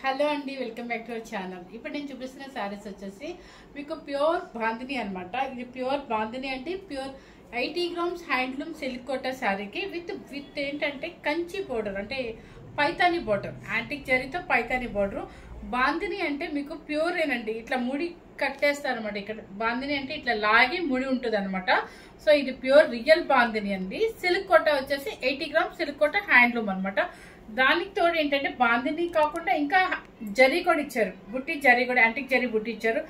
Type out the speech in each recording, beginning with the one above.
Hello అండి, welcome back to our channel. ఇప్పుడు నేను చూపిస్తున్న శారీస్ వచ్చేసి మీకు ప్యూర్ బాందిని అనమాట. ఇది ప్యూర్ బాందిని అంటే pure 80 grams handloom silk Kota శారీకి విత్ ఏంటంటే కంచి బోర్డర్, అంటే పైతాని బోర్డర్, యాంటిక్ జరీతో పైతాని బోర్డర్. బాందిని అంటే మీకు ప్యూర్ ఏనండి, ఇట్లా ముడి కట్టేస్తారు అనమాట. ఇక్కడ బాందిని అంటే ఇట్లా లాగి ముడి ఉంటుంది అనమాట. సో ఇది ప్యూర్ రియల్ బాందిని అండి. సిల్క్ కోటా వచ్చేసి 80 గ్రామ్స్ సిల్క్ కోటా హ్యాండ్లూమ్ అనమాట. దానికి తోడు ఏంటంటే బాందిని కాకుండా ఇంకా జరీ కూడా ఇచ్చారు, బుట్టి జరీ కూడా, యాంటిక్ జరీ బుట్టి ఇచ్చారు.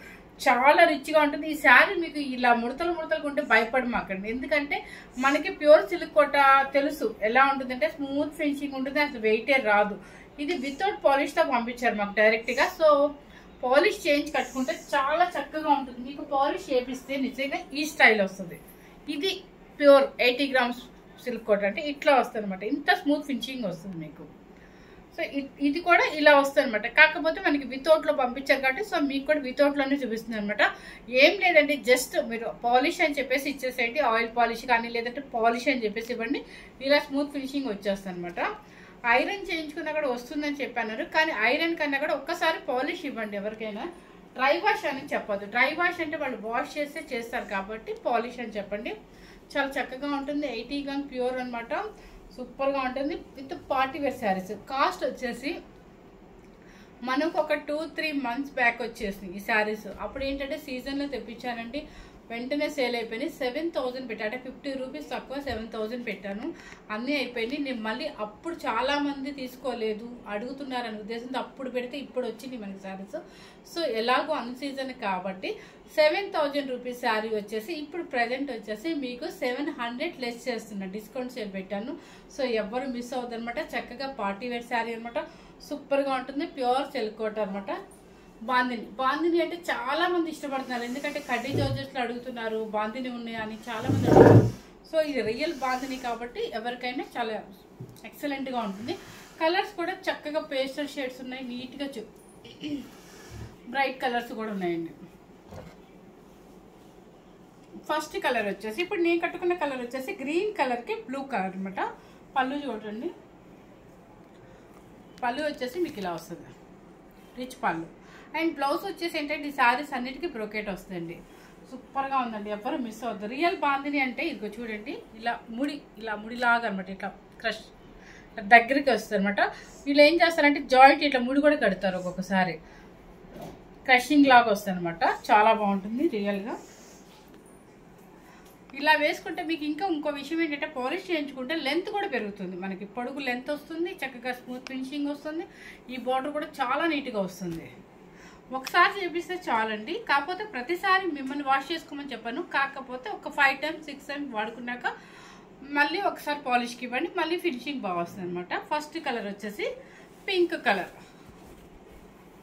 చాలా రిచ్గా ఉంటుంది ఈ శారీ. మీకు ఇలా ముడతలు ఉంటే భయపడమాకండి, ఎందుకంటే మనకి ప్యూర్ సిల్క్ కోట తెలుసు ఎలా ఉంటుందంటే స్మూత్ ఫినిషింగ్ ఉంటుంది, అసలు వెయిటే రాదు. ఇది వితౌట్ పాలిష్తో పంపించారు మాకు డైరెక్ట్గా. సో పాలిష్ చేయించి కట్టుకుంటే చాలా చక్కగా ఉంటుంది. మీకు పాలిష్ చేపిస్తే నిజంగా ఈ స్టైల్ వస్తుంది. ఇది ప్యూర్ 80 గ్రామ్స్ సిల్క్ కోట్ అంటే ఇట్లా వస్తుంది అనమాట. ఇంత స్మూత్ ఫినిషింగ్ వస్తుంది మీకు. సో ఇది కూడా ఇలా వస్తుంది అనమాట. కాకపోతే మనకి వితౌట్లో పంపించారు కాబట్టి సో మీకు కూడా వితౌట్లోనే చూపిస్తుంది అనమాట. ఏం లేదండి, జస్ట్ మీరు పాలిష్ అని చెప్పేసి ఇచ్చేసేయండి, ఆయిల్ పాలిష్ కానీ లేదంటే పాలిష్ అని చెప్పేసి ఇవ్వండి, ఇలా స్మూత్ ఫినిషింగ్ వచ్చేస్తుంది అనమాట. ఐరన్ చేయించుకున్నా కూడా వస్తుందని చెప్పన్నారు, కానీ ఐరన్ కన్నా కూడా ఒక్కసారి పాలిష్ ఇవ్వండి ఎవరికైనా. డ్రై వాష్ అని చెప్పొద్దు. డ్రై వాష్ అంటే వాళ్ళు వాష్ చేస్తే చేస్తారు కాబట్టి పాలిష్ అని చెప్పండి. చాలా చక్కగా ఉంటుంది. 80 గ్రామ్ ప్యూర్ అనమాట. సూపర్గా ఉంటుంది with party wear sarees. Cost వచ్చేసి మనకు ఒక 2-3 మంత్స్ బ్యాక్ వచ్చేసింది ఈ శారీస్. అప్పుడు ఏంటంటే సీజన్లో తెప్పించానండి, వెంటనే సేల్ అయిపోయినాయి. 7,000 పెట్టా, అంటే 50 రూపీస్ తక్కువ 7,000 పెట్టాను. అన్నీ అయిపోయింది. నేను మళ్ళీ అప్పుడు చాలామంది తీసుకోలేదు, అడుగుతున్నారనే ఉద్దేశంతో అప్పుడు పెడితే ఇప్పుడు వచ్చింది మనకి శారీస్. సో ఎలాగో అన్ సీజన్ కాబట్టి 7,000 రూపీస్ శారీ వచ్చేసి ఇప్పుడు ప్రజెంట్ వచ్చేసి మీకు 700 లెస్ చేస్తున్నా, డిస్కౌంట్ సేల్ పెట్టాను. సో ఎవ్వరు మిస్ అవుతుంది అనమాట. చక్కగా పార్టీ వేర్ శారీ అనమాట. సూపర్గా ఉంటుంది. ప్యూర్ సిల్క్ కోట్ అనమాట. బాందిని అంటే చాలా మంది ఇష్టపడుతున్నారు, ఎందుకంటే కడ్డీ జార్జెస్లో అడుగుతున్నారు, బాందిని ఉన్నాయా అని చాలా మంది అడుగుతున్నారు. సో ఇది రియల్ బాందిని కాబట్టి ఎవరికైనా చాలా ఎక్సలెంట్గా ఉంటుంది. కలర్స్ కూడా చక్కగా పేస్టల్ షేడ్స్ ఉన్నాయి, నీట్గా బ్రైట్ కలర్స్ కూడా ఉన్నాయండి. ఫస్ట్ కలర్ వచ్చేసి ఇప్పుడు నేను కట్టుకున్న కలర్ వచ్చేసి గ్రీన్ కలర్కి బ్లూ కలర్ అనమాట. పళ్ళు చూడండి, పళ్ళు వచ్చేసి మీకు ఇలా వస్తుంది, రిచ్ పళ్ళు. అండ్ బ్లౌజ్ వచ్చేసి ఏంటంటే ఈ శారీస్ అన్నిటికీ బ్రోకెట్ వస్తుందండి. సూపర్గా ఉందండి, ఎవరు మిస్ అవుతుంది. రియల్ బాందిని అంటే ఇదిగో చూడండి, ఇలా ముడిలాగా అనమాట, ఇట్లా క్రష్ దగ్గరికి వస్తుంది అనమాట. వీళ్ళు ఏం చేస్తారంటే జాయింట్ ఇట్లా ముడి కూడా కడతారు ఒక్కొక్కసారి, క్రషింగ్ లాగా వస్తుంది అనమాట. చాలా బాగుంటుంది రియల్గా. ఇలా వేసుకుంటే మీకు ఇంకా ఇంకో విషయం ఏంటంటే పాలిష్ చేయించుకుంటే లెంత్ కూడా పెరుగుతుంది, మనకి పొడుగు లెంత్ వస్తుంది, చక్కగా స్మూత్ ఫినిషింగ్ వస్తుంది. ఈ బార్డర్ కూడా చాలా నీట్గా వస్తుంది. ఒకసారి చేపిస్తే చాలండి. కాకపోతే ప్రతిసారి మిమ్మల్ని వాష్ చేసుకోమని చెప్పాను, కాకపోతే ఒక 5 times 6 times వాడుకున్నాక మళ్ళీ ఒకసారి పాలిష్కి ఇవ్వండి, మళ్ళీ ఫినిషింగ్ బాగా వస్తుంది అనమాట. ఫస్ట్ కలర్ వచ్చేసి పింక్ కలర్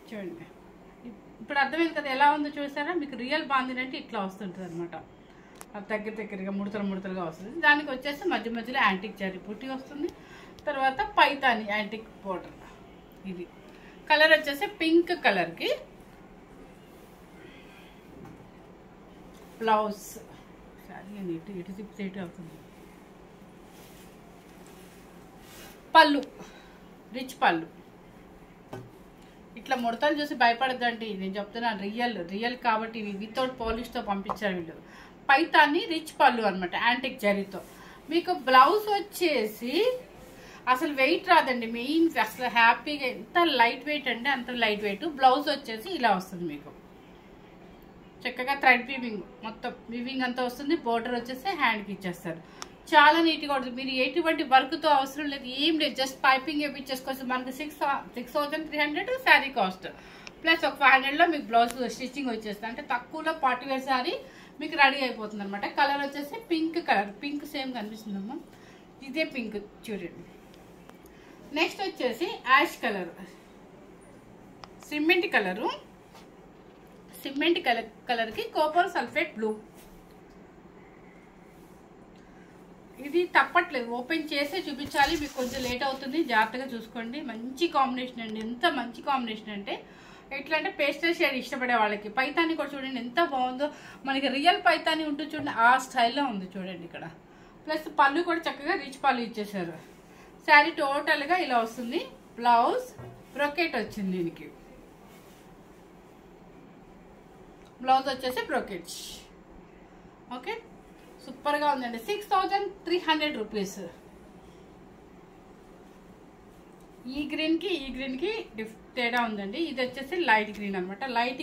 చూడండి. ఇప్పుడు అర్థమైంది కదా ఎలా ఉందో చూసారా. మీకు రియల్ బాందిని అంటే ఇట్లా వస్తుంటుంది అనమాట, దగ్గరగా ముడతలుగా వస్తుంది. దానికి వచ్చేసి మధ్యలో యాంటిక్ జరీ బుట్టి వస్తుంది. తర్వాత పైతాని యాంటిక్ బోర్డర్. ఇది కలర్ వచ్చేసి పింక్ కలర్కి బ్లౌజ్. ఇటు తిప్పితే ఇటు అవుతుంది. పళ్ళు రిచ్ పళ్ళు. ఇట్లా ముడతలు చూసి భయపడద్దండి, నేను చెప్తున్నాను రియల్ కాబట్టి ఇవి వితౌట్ పాలిష్తో పంపించారు వీళ్ళు. పైతాని రిచ్ పళ్ళు అనమాట, యాంటిక్ జరీతో. మీకు బ్లౌజ్ వచ్చేసి అసలు వెయిట్ రాదండి, మెయిన్ అసలు హ్యాపీగా ఎంత లైట్ వెయిట్ అంటే అంత లైట్ వెయిట్. బ్లౌజ్ వచ్చేసి ఇలా వస్తుంది మీకు, చక్కగా థ్రెడ్ వీవింగ్, మొత్తం వీవింగ్ అంతా వస్తుంది. బోర్డర్ వచ్చేసి హ్యాండ్కి ఇచ్చేస్తారు. చాలా నీట్గా ఉంటుంది. మీరు ఎటువంటి వర్క్తో అవసరం లేదు, ఏం లేదు, జస్ట్ పైపింగ్ వేయించేసుకోవచ్చు. మనకి 6,300 శారీ కాస్ట్, ప్లస్ ఒక 500లో మీకు బ్లౌజ్ స్టిచ్చింగ్ వచ్చేస్తుంది. అంటే తక్కువలో పార్టీ వేర్ శారీ మీకు రెడీ అయిపోతుంది అనమాట. కలర్ వచ్చేసి పింక్ కలర్, పింక్ సేమ్ కనిపిస్తుందమ్మా, ఇదే పింక్ చూడండి. నెక్స్ట్ వచ్చేసి యాష్ కలర్, సిమెంట్ కలర్కి కాపర్ సల్ఫేట్ బ్లూ. ఇది తప్పట్లేదు, ఓపెన్ చేసే చూపించాలి, మీకు కొంచెం లేట్ అవుతుంది, జాగ్రత్తగా చూసుకోండి. మంచి కాంబినేషన్ అండి, ఎంత మంచి కాంబినేషన్ అంటే ఎట్లా అంటే పేస్టల్ షేడ్ ఇష్టపడే వాళ్ళకి. పైతాని కూడా చూడండి ఎంత బాగుందో, మనకి రియల్ పైతాని ఉంటుంది చూడండి, ఆ స్టైల్లో ఉంది చూడండి ఇక్కడ. ప్లస్ పళ్ళు కూడా చక్కగా రిచ్ పళ్ళు ఇచ్చేసారు. శారీ టోటల్గా ఇలా వస్తుంది. బ్లౌజ్ బ్రోకెట్ వచ్చింది దీనికి. బ్లౌజ్ వచ్చేసి బ్రోకెట్. ఓకే, సూపర్గా ఉందండి. 6300 రూపీస్. ఈ గ్రీన్కి తేడా ఉందండి. ఇది వచ్చేసి లైట్ గ్రీన్ అనమాట. లైట్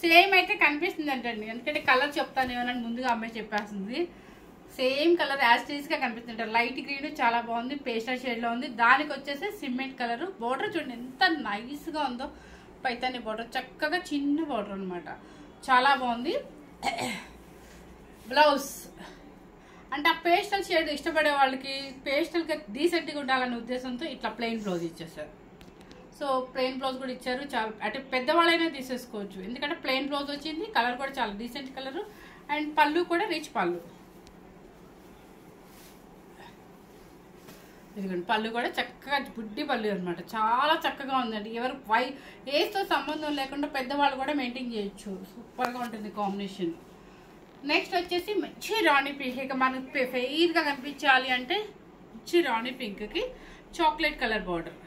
సేమ్ అయితే కనిపిస్తుంది అంటండి, ఎందుకంటే కలర్ చెప్తాను ఏమన్నా ముందుగా అమ్మాయి చెప్పేస్తుంది. సేమ్ కలర్ యాజ్ టీజ్గా కనిపిస్తుంది. లైట్ గ్రీన్ చాలా బాగుంది, పేస్టల్ షేడ్లో ఉంది. దానికి వచ్చేసి సిమెంట్ కలర్. బోర్డర్ చూడండి ఎంత నైస్గా ఉందో, పైతాని బోర్డర్, చక్కగా చిన్న బోర్డర్ అనమాట, చాలా బాగుంది. బ్లౌజ్ అంటే ఆ పేస్టల్ షేడ్ ఇష్టపడే వాళ్ళకి పేస్టల్గా డీసెంట్గా ఉండాలనే ఉద్దేశంతో ఇట్లా ప్లెయిన్ బ్లౌజ్ ఇచ్చేసారు. సో ప్లెయిన్ బ్లౌజ్ కూడా ఇచ్చారు. చాలా అంటే పెద్దవాళ్ళైనా తీసేసుకోవచ్చు, ఎందుకంటే ప్లెయిన్ బ్లౌజ్ వచ్చింది. కలర్ కూడా చాలా డీసెంట్ కలర్. అండ్ పళ్ళు కూడా రిచ్ పళ్ళు. ఇదిగోండి పళ్ళు కూడా చక్కగా బుడ్డి పళ్ళు అనమాట, చాలా చక్కగా ఉందండి. ఎవరు ఏజ్తో సంబంధం లేకుండా పెద్దవాళ్ళు కూడా మెయింటైన్ చేయొచ్చు. సూపర్గా ఉంటుంది కాంబినేషన్. నెక్స్ట్ వచ్చేసి మంచి రాణి పింక్. ఇక మనకు ఫెయిర్గా కనిపించాలి అంటే మంచి రాణి పింక్కి చాక్లెట్ కలర్ బార్డర్.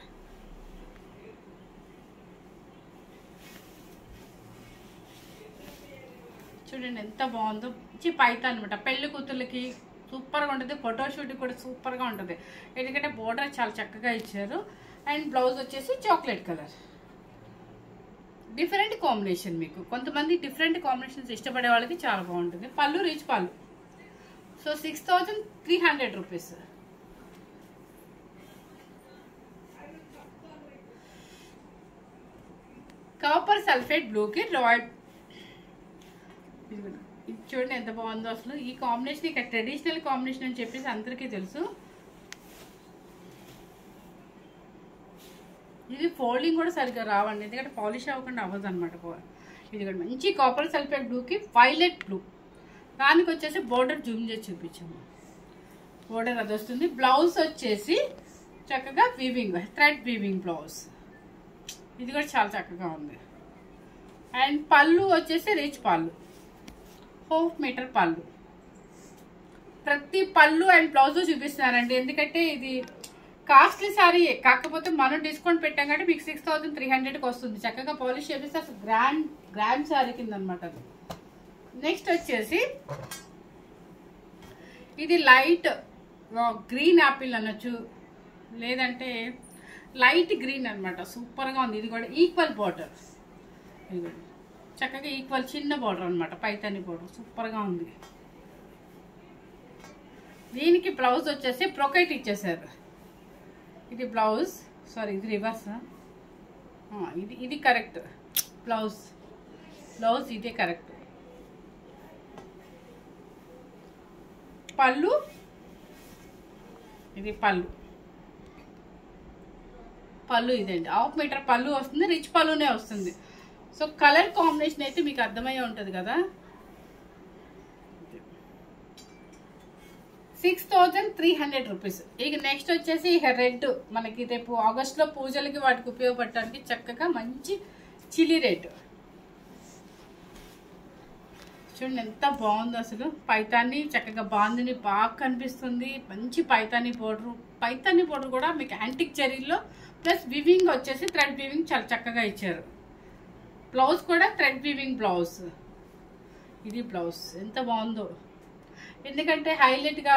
చూడండి ఎంత బాగుందో. మంచి పైతా అనమాట, పెళ్లి కూతుర్లకి సూపర్గా ఉంటుంది. ఫోటోషూట్కి కూడా సూపర్గా ఉంటుంది, ఎందుకంటే బోర్డర్ చాలా చక్కగా ఇచ్చారు. అండ్ బ్లౌజ్ వచ్చేసి చాక్లెట్ కలర్. Different combination. మీకు కొంతమంది డిఫరెంట్ కాంబినేషన్స్ ఇష్టపడే వాళ్ళకి చాలా బాగుంటుంది. పళ్ళు రిచ్ పళ్ళు. So 6300 rupees. కాపర్ సల్ఫేట్ బ్లూకి రాయల్. ఇది చూడండి ఎంత బాగుందో అసలు. ఈ కాంబినేషన్ ఇక ట్రెడిషనల్ కాంబినేషన్ అని చెప్పేసి అందరికీ తెలుసు. ఇది ఫోల్డింగ్ కూడా సరిగ్గా రావండి, ఎందుకంటే పాలిష్ అవ్వకుండా అవ్వదు అనమాట. ఇది కూడా మంచి కాపర్ సల్ఫేట్ బ్లూకి వైలెట్ బ్లూ. దానికి వచ్చేసి బోర్డర్ జూమ్ చేసి చూపించాము. బోర్డర్ అది వస్తుంది. బ్లౌజ్ వచ్చేసి చక్కగా వీవింగ్, థ్రెడ్ వీవింగ్ బ్లౌజ్. ఇది కూడా చాలా చక్కగా ఉంది. అండ్ పళ్ళు వచ్చేసి రిచ్ పళ్ళు, 4 మీటర్ పళ్ళు. ప్రతి పళ్ళు అండ్ బ్లౌజ్ చూపిస్తున్నారండి, ఎందుకంటే ఇది కాస్ట్లీ శారీ. కాకపోతే మనం డిస్కౌంట్ పెట్టాం కాబట్టి మీకు 6300కి వస్తుంది. చక్కగా పాలిష్ చేపిస్తే అసలు గ్రాండ్ శారీ కింద అనమాట అది. నెక్స్ట్ వచ్చేసి ఇది లైట్ గ్రీన్ యాపిల్ అనొచ్చు, లేదంటే లైట్ గ్రీన్ అనమాట. సూపర్గా ఉంది. ఇది కూడా ఈక్వల్ బార్డర్. ఇది కూడా చక్కగా ఈక్వల్ చిన్న బార్డర్ అనమాట, పైతాని బార్డర్. సూపర్గా ఉంది. దీనికి బ్లౌజ్ వచ్చేసి బ్రోకెట్ ఇచ్చేసారు. ఇది బ్లౌజ్, సారీ ఇది రివర్స్. ఇది కరెక్ట్. బ్లౌజ్ ఇదే కరెక్ట్. పళ్ళు, ఇది పళ్ళు ఇదండి. 1/2 మీటర్ పళ్ళు వస్తుంది, రిచ్ పళ్ళునే వస్తుంది. సో కలర్ కాంబినేషన్ అయితే మీకు అర్థమయ్యే ఉంటుంది కదా. 6300 రూపీస్. ఇక నెక్స్ట్ వచ్చేసి రెడ్. మనకి రేపు ఆగస్టులో పూజలకి వాటికి ఉపయోగపడటానికి చక్కగా మంచి చిల్లీ రెడ్. చూడండి ఎంత బాగుందో అసలు. పైతాని చక్కగా బాందిని బాగా కనిపిస్తుంది. మంచి పైతాని పౌడర్ కూడా మీకు యాంటిక్ జరీలో ప్లస్ వివింగ్ వచ్చేసి థ్రెడ్ వివింగ్ చాలా చక్కగా ఇచ్చారు. బ్లౌజ్ కూడా థ్రెడ్ వివింగ్ బ్లౌజ్. ఇది బ్లౌజ్ ఎంత బాగుందో, ఎందుకంటే హైలైట్గా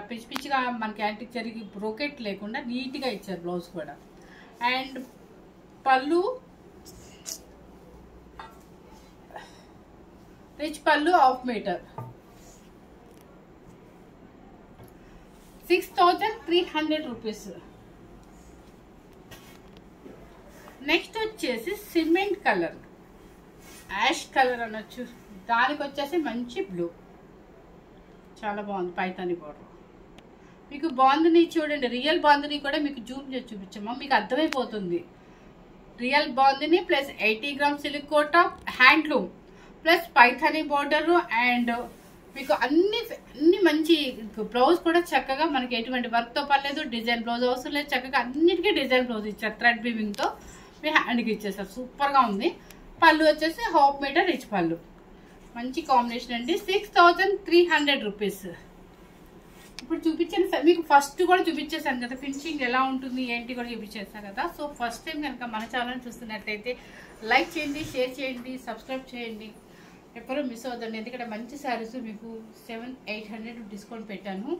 పిచ్చి పిచ్చిగా మనకి యాంటిక్ జరీ బ్రోకెట్ లేకుండా నీట్గా ఇచ్చారు బ్లౌజ్ కూడా. అండ్ పళ్ళు రిచ్ పళ్ళు 1/2 మీటర్. 6300 రూపీస్. నెక్స్ట్ వచ్చేసి సిమెంట్ కలర్, యాష్ కలర్ అనొచ్చు. దానికి వచ్చేసి మంచి బ్లూ, చాలా బాగుంది. పైతాని బోర్డర్. మీకు బాందిని చూడండి, రియల్ బాందిని కూడా మీకు జూమ్ చేసి చూపించమ్మా, మీకు అర్థమైపోతుంది. Real bandhani plus 80 gram silk Kota handloom plus Paithani border. And మీకు అన్ని మంచి బ్లౌజ్ కూడా చక్కగా మనకి ఎటువంటి వర్క్తో పర్లేదు, డిజైన్ బ్లౌజ్ అవసరం లేదు. చక్కగా అన్నిటికీ డిజైన్ బ్లౌజ్ ఇచ్చారు, థ్రెడ్ వీవింగ్తో మీ హ్యాండ్కి ఇచ్చేసారు. సూపర్గా ఉంది. పళ్ళు వచ్చేసి 1/2 మీటర్ రిచ్ పళ్ళు. మంచి కాంబినేషన్ అండి. 6300 రూపీస్. ఇప్పుడు చూపించాను సార్, మీకు ఫస్ట్ కూడా చూపించేసాను కదా ఫినిషింగ్ ఎలా ఉంటుంది ఏంటి కూడా చూపించేసాను కదా. సో ఫస్ట్ టైం కనుక మన ఛానల్ చూస్తున్నట్లయితే లైక్ చేయండి, షేర్ చేయండి, సబ్స్క్రైబ్ చేయండి, ఎప్పుడూ మిస్ అవుతుంది. ఎందుకంటే మంచి శారీస్ మీకు 700-800 డిస్కౌంట్ పెట్టాను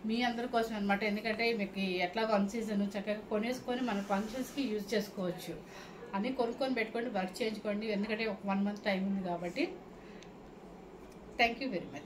మీ అందరి కోసం అనమాట. ఎందుకంటే మీకు ఎట్లా వన్ సీజన్ చక్కగా కొనేసుకొని మన ఫంక్షన్స్కి యూజ్ చేసుకోవచ్చు. అన్నీ కొనుక్కొని పెట్టుకోండి, వర్క్ చేయించుకోండి. ఎందుకంటే ఒక 1 మంత్ టైం ఉంది కాబట్టి. Thank you very much.